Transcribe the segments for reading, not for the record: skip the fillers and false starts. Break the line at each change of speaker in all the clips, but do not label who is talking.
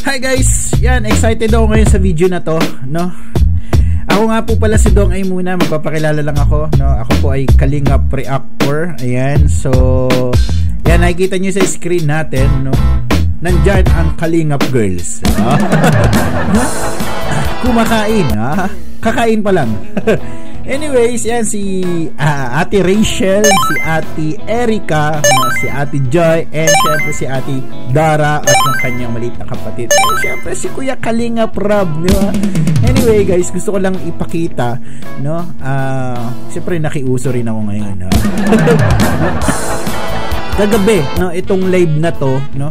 Hi guys! Yan, excited ako ngayon sa video na to, no? Ako nga po pala si Dong Ay muna, magpapakilala lang ako, no? Ako po ay Kalingap Reactor. Ayan, so yan, nakikita nyo sa screen natin, no? Nandyan ang Kalingap Girls. Kumakain, ha? Kakain pa lang. Anyways, yan si Ate Rachel, si Ate Erica, si Ate Joy, and syempre si Ate Dara at yung kanyang maliit na kapatid. And syempre si Kuya Kalingap Rob, di ba? Anyway guys, gusto ko lang ipakita, no? Syempre nakiuso rin ako ngayon, no? Kagabi, no, itong live na to, no,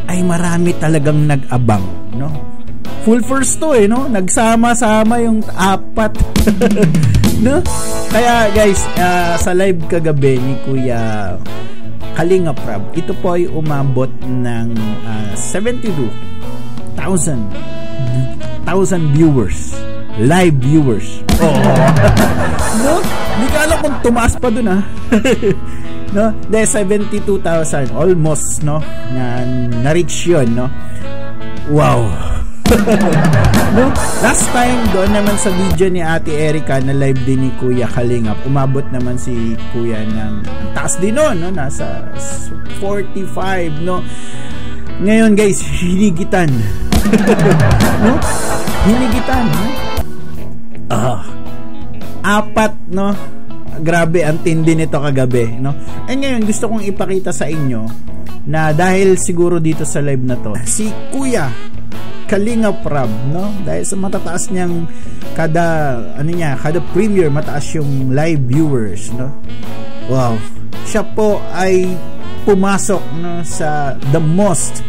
ay marami talagang nag-abang, no? Full force to no? Nagsama-sama yung apat. No? Kaya guys, sa live kagabi ni Kuya Kalingap Rob, ito po ay umabot ng 72,000 viewers. Live viewers. Oh. No? Hindi ka alam kung tumaas pa dun, ha? No? De 72,000 almost, no? Na-reach yun, no? Wow. No? Last time doon naman sa video ni Ate Erica na live din ni Kuya Kalingap, umabot naman si Kuya ng taas din noon, no? Nasa 45, no? Ngayon guys, hinigitan. No? Hinigitan, no? Apat, no? Grabe, ang tindi nito kagabi, no? And ngayon gusto kong ipakita sa inyo na dahil siguro dito sa live na to, si Kuya Kalingap Rob, no? Dahil sa matataas niyang kada premiere, mataas yung live viewers, no? Wow. Siya po ay pumasok, no, sa the most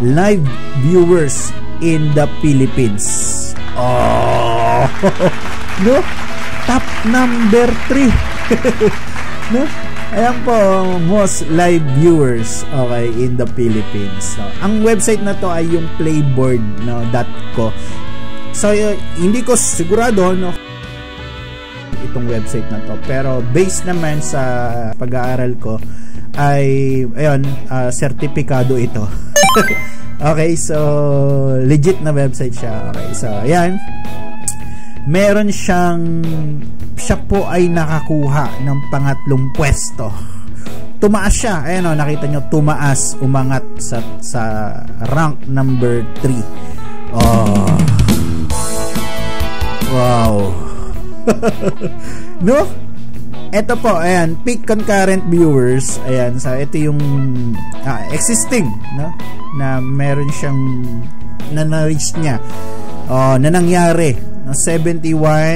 live viewers in the Philippines. Oh. No? Top number 3. No? Ayan po, most live viewers, okay, in the Philippines. So, ang website na to ay yung playboard.co. So, hindi ko sigurado, no, itong website na to. Pero, based naman sa pag-aaral ko, ay, ayun, sertipikado ito. Okay, so, legit na website siya. Okay, so, ayan. Meron siya po ay nakakuha ng pangatlong pwesto. Tumaas siya. Ayan o, nakita nyo, tumaas, umangat sa rank number 3. Oh. Wow. No? Ito po, ayan, peak concurrent viewers. Ayan, so ito yung existing, no? Na meron siyang na-reach niya. Na nangyari. 71,919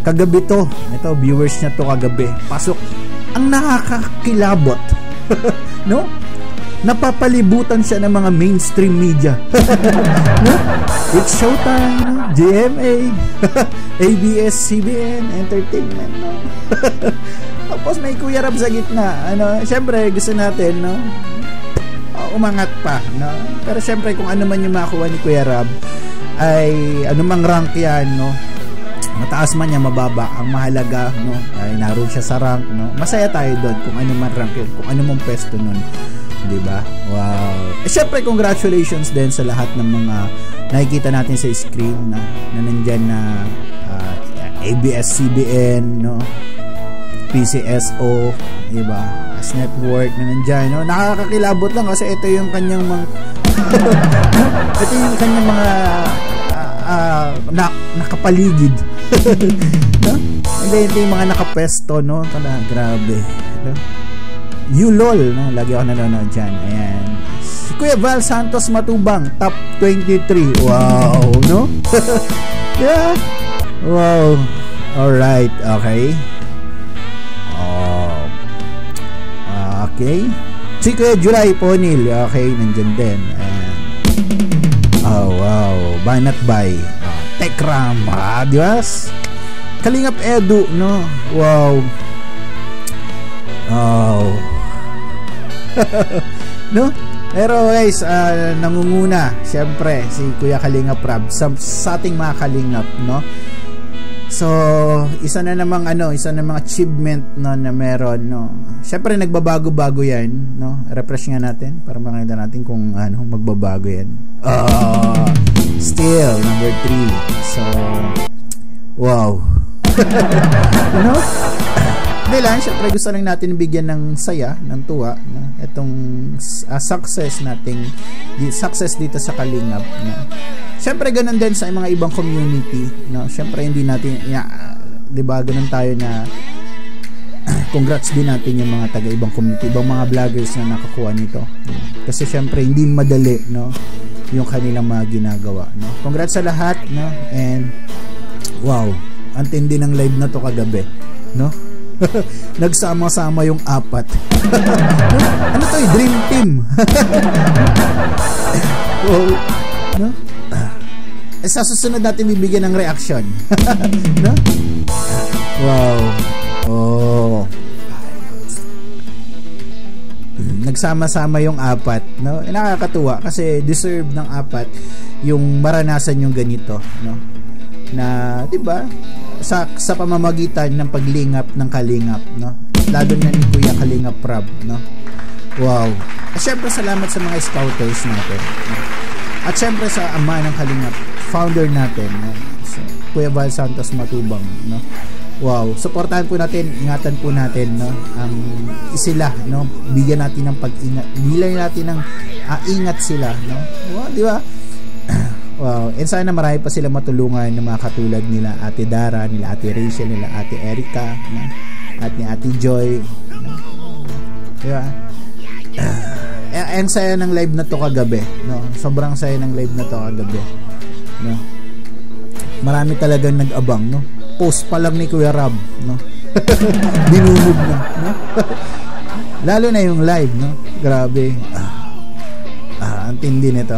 kagabi to. Ito, viewers niya to kagabi. Pasok. Ang nakakakilabot. No? Napapalibutan siya ng mga mainstream media. No? It's Showtime, no? GMA, ABS-CBN, Entertainment, no? Tapos may Kuya Rob sa gitna. Syempre, gusto natin, no? Umangat pa, no? Pero syempre kung ano man yung makuha ni Kuya Rob ay anumang rank yan, no? Mataas man niya, mababa, ang mahalaga, no, ay naroon siya sa rank, no? Masaya tayo doon kung ano man rank yun, kung ano mong pwesto nun, di ba? Wow. Syempre congratulations din sa lahat ng mga nakikita natin sa screen na nandyan na ABS-CBN, no? PCSO, diba? As Network na nandyan, no? Nakakakilabot lang kasi ito yung kanyang mga ito yung kanyang mga nakapaligid. No? Hindi, ito yung mga nakapesto, no? Grabe, no? Lol, no? Lagi ako nanonood dyan. Ayan. Si Kuya Val Santos Matubang, top 23. Wow, no? Yeah. Wow. Alright, okay. Okay. Si Kuya July Ponil, okay, nandyan din. And, oh, wow. Banat by Tekram, Dios. Kalingap Edu, no? Wow. Oh. No? Pero guys, nangunguna, syempre, si Kuya Kalingap Rob sa ating mga Kalingap, no? So, isa na namang achievement no, na meron, no. Syempre nagbabago-bago 'yan, no. Refresh nga natin para makita natin kung magbabago 'yan. Still number 3. So, wow. No? Dahil syempre gusto lang natin bigyan ng saya, ng tuwa, no? Itong success dito sa Kalingap, no? Syempre ganun din sa mga ibang community, no? Syempre hindi natin 'di ba, ganun tayo na congrats din natin yung mga taga-ibang community, ibang mga vloggers na nakakuha nito. Kasi syempre hindi madali, no? Yung kanilang mga ginagawa, no? Congrats sa lahat, no? And wow, ang tindi ng live na to kagabi, no? Nagsama-sama yung 4. Ano to, dream team. Wow, no? Sa susunod natin bibigyan ng reaction. No? Wow. Oh. Nagsama-sama yung 4, no? Nakakatuwa kasi deserve ng 4 yung maranasan yung ganito, no? Na, 'di ba? Sa pamamagitan ng paglingap ng Kalingap, no? Lalo na ni Kuya Kalingap Rob, no? Wow. At syempre salamat sa mga scouters natin, no? At syempre sa ama ng Kalingap, founder natin, no? So, Kuya Val Santos Matubang, no? Wow, suportahan po natin, ingatan po natin, no? Ang sila, no? Bigyan natin ng pag-ingat, bilay natin ng ingat sila, no? Wow, di ba? Wow, and sana marami pa sila matulungan ng mga katulad nila Ate Dara, nila Ate Rachel, nila Ate Erica, no? At ni Ate Joy, no? Di ba? And saya ng live na to kagabi, no? Sobrang saya ng live na to kagabi, no? Marami talagang nag-abang, no? Post pa lang ni Kuya Rob, no? Binumog na, no? Lalo na yung live, no? Grabe. Ang tindi nito.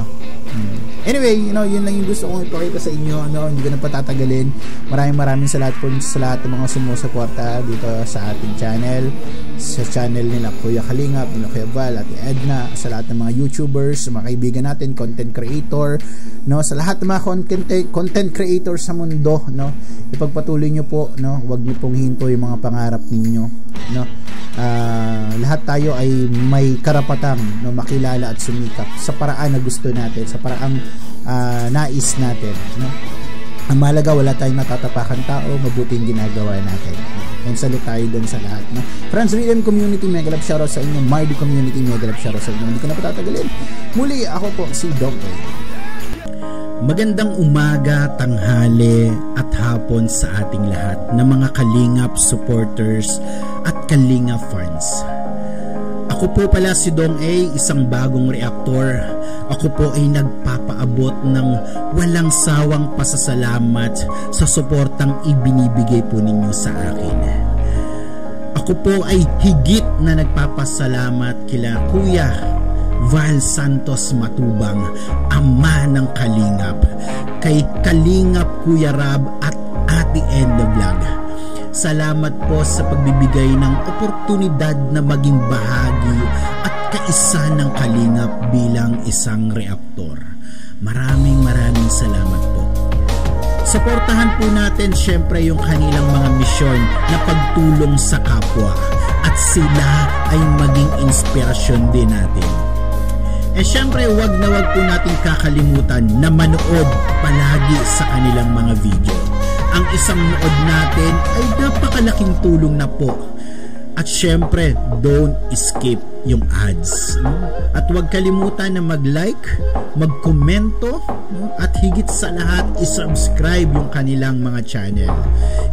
Anyway, yun lang yung gusto kong ipakita sa inyo, no? Hindi ko na patatagalin. Maraming salamat po sa lahat ng mga sumusuporta dito sa ating channel, sa channel nila Kuya Kalingap, nila Kuya Val, at Edna, sa lahat ng mga YouTubers, sa mga kaibigan natin, content creator, no? Sa lahat ng mga content creator sa mundo, no? Ipagpatuloy nyo po, no? Huwag nyo pong hinto yung mga pangarap ninyo, no? Lahat tayo ay may karapatang, no, makilala at sumikap sa paraan na gusto natin, sa paraang nais natin, no? Ang mahalaga, wala tayong natatapakan tao, mabuting ginagawa natin, no? And salute tayo dun sa lahat, no? Franz Rhythm Community, mega love shoutout sa inyo. Mardy Community, mega love shoutout sa inyo. Hindi ko na patatagalin. Muli, ako po si Doc. Magandang umaga, tanghali at hapon sa ating lahat na mga Kalingap supporters at Kalingap fans. Ako po pala si Dong A, isang bagong reaktor. Ako po ay nagpapaabot ng walang sawang pasasalamat sa suportang ibinibigay po ninyo sa akin. Ako po ay higit na nagpapasalamat kila Kuya Val Santos Matubang, ama ng Kalingap, kay Kalingap Kuya Rab at Ate Edna Vlog. Salamat po sa pagbibigay ng oportunidad na maging bahagi at kaisa ng Kalingap bilang isang reaktor. Maraming salamat po. Suportahan po natin syempre yung kanilang mga misyon na pagtulong sa kapwa at sila ay maging inspirasyon din natin. Eh syempre wag po natin kakalimutan na manood palagi sa kanilang mga video. Ang isang nood natin ay napakalaking tulong na po. At syempre, don't skip yung ads, no? At huwag kalimutan na mag-like, mag-komento, no? At higit sa lahat, i-subscribe yung kanilang mga channel.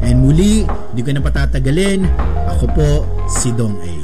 And muli, di ko na patatagalin, ako po si Dong A.